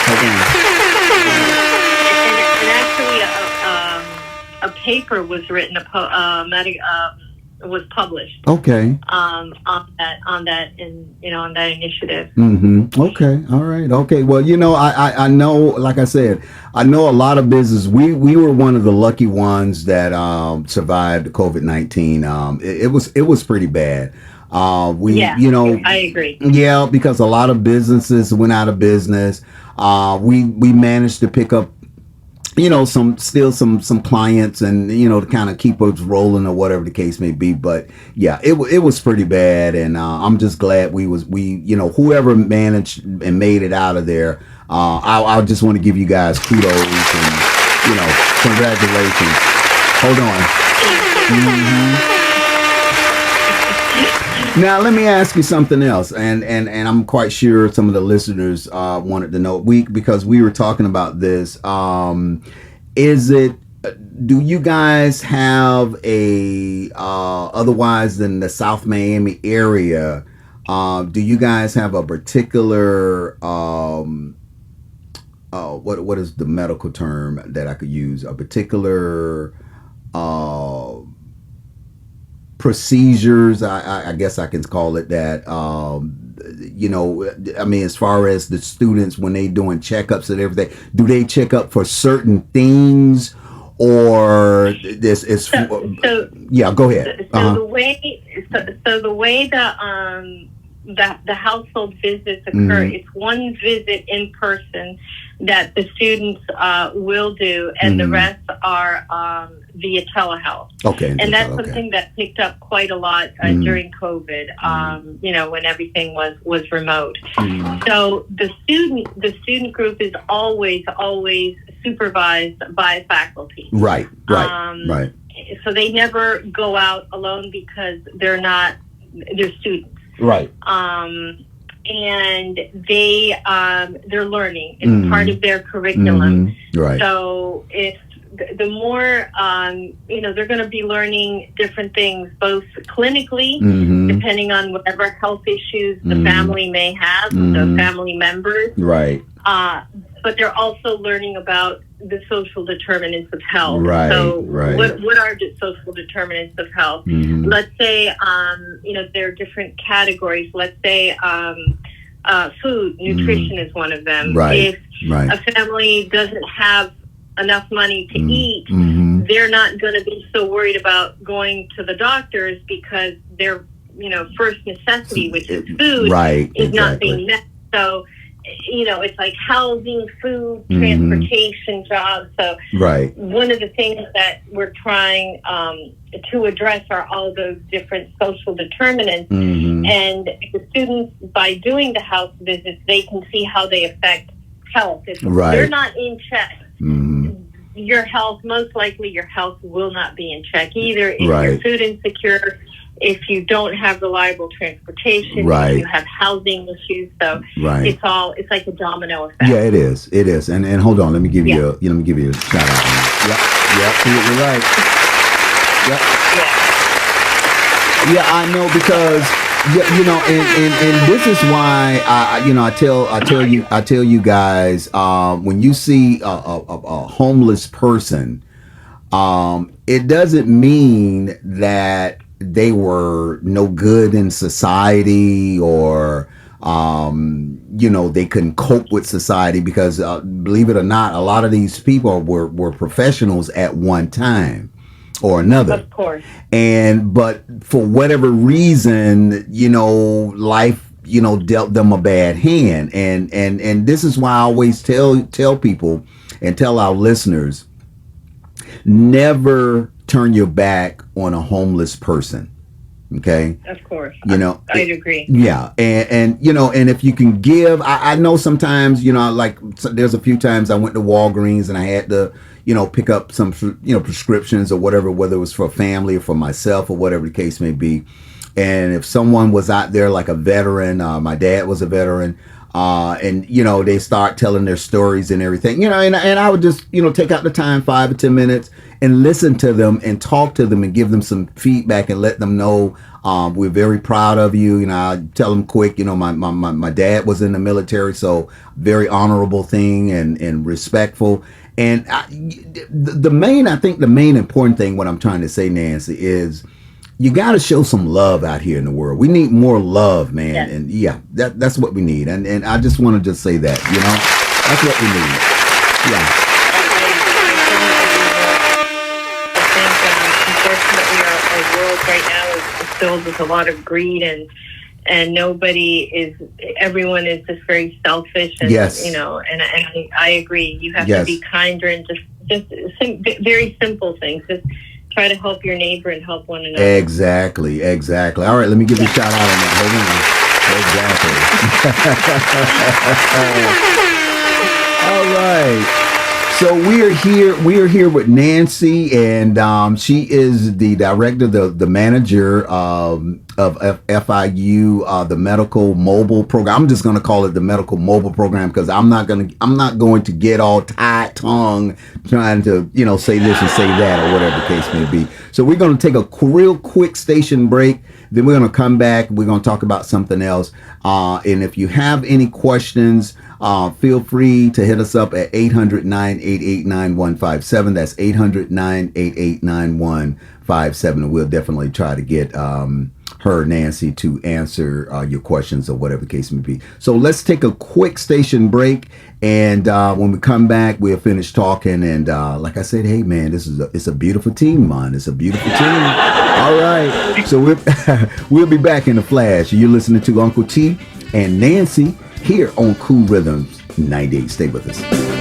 Hold on. And actually, a paper was written, was published Okay. on that on that initiative. Okay. All right. Okay. Well, I know, like I said, I know a lot of business. We were one of the lucky ones that survived COVID-19. It was pretty bad. We, Yeah, I agree. yeah, because a lot of businesses went out of business. We managed to pick up some clients, and to kind of keep us rolling or whatever the case may be. But yeah, it was pretty bad, and I'm just glad whoever managed and made it out of there. I just want to give you guys kudos and congratulations. Hold on. Now let me ask you something else, and I'm quite sure some of the listeners wanted to know, because we were talking about this. Is it? Do you guys have a otherwise than the South Miami area? Do you guys have a particular what is the medical term that I could use? A particular procedures, I guess I can call it that. I mean, as far as the students, when they doing checkups and everything, do they check up for certain things, or this is? Yeah, go ahead. So the way the household visits occur, it's one visit in person that the students will do, and the rest are via telehealth. Okay, and that's something that picked up quite a lot during COVID. When everything was remote. So the student group is always supervised by faculty. Right. Right. So they never go out alone because they're students. Right. And they're learning. It's part of their curriculum. Right. So if the more they're going to be learning different things, both clinically, depending on whatever health issues the family may have, the family members. Right. But they're also learning about the social determinants of health. Right. So right. What are the social determinants of health? Let's say, there are different categories. Let's say food, nutrition is one of them. Right. If a family doesn't have enough money to eat, they're not going to be so worried about going to the doctors because their first necessity, which is food, is not being met. So it's like housing, food, transportation, jobs. So one of the things that we're trying to address are all those different social determinants. And the students, by doing the house visits, they can see how they affect health. If they're not in check, your health, most likely your health will not be in check either. If you're food insecure, if you don't have reliable transportation, if you have housing issues, so it's like a domino effect. Yeah, it is. And hold on, let me give you let me give you a shout out. Yep, you're right. Yeah, I know, because and this is why I tell you guys, when you see a homeless person, it doesn't mean that they were no good in society, or they couldn't cope with society, because believe it or not, a lot of these people were professionals at one time or another. Of course. But for whatever reason, life dealt them a bad hand, and this is why I always tell people and tell our listeners, never turn your back on a homeless person. Okay. Of course. I'd agree. Yeah. And if you can give, I know sometimes, there's a few times I went to Walgreens and I had to, pick up some, prescriptions or whatever, whether it was for a family or for myself or whatever the case may be. And if someone was out there, like a veteran, my dad was a veteran, and they start telling their stories and everything, and I would just take out the time, 5 or 10 minutes, and listen to them and talk to them and give them some feedback and let them know we're very proud of you. I tell them quick, my dad was in the military, so very honorable thing and respectful. And I think the main important thing, what I'm trying to say, Nancy, is you got to show some love out here in the world. We need more love, man. Yes. And that's what we need. And I just want to just say that, that's what we need. Yeah. I think, unfortunately, our world right now is filled with a lot of greed and everyone is just very selfish. And, yes. And I agree. You have to be kinder and just very simple things. Just try to help your neighbor and help one another. Exactly. All right, let me give you a shout out on that. Hold on. Exactly. All right. So we are here with Nancy, and she is the director, the manager of FIU, the medical mobile program. I'm just going to call it the medical mobile program because I'm not going to get all tight-tongued trying to say this and say that or whatever the case may be. So we're going to take a real quick station break. Then we're going to come back. We're going to talk about something else. And if you have any questions, feel free to hit us up at 800-988-9157. That's 800-988-9157. And we'll definitely try to get her, Nancy, to answer your questions or whatever the case may be. So let's take a quick station break. And when we come back, we'll finish talking. And like I said, hey, man, it's a beautiful team, man. It's a beautiful team. All right. So we'll be back in a flash. You're listening to Uncle T and Nancy here on Cool Rhythms 98. Stay with us.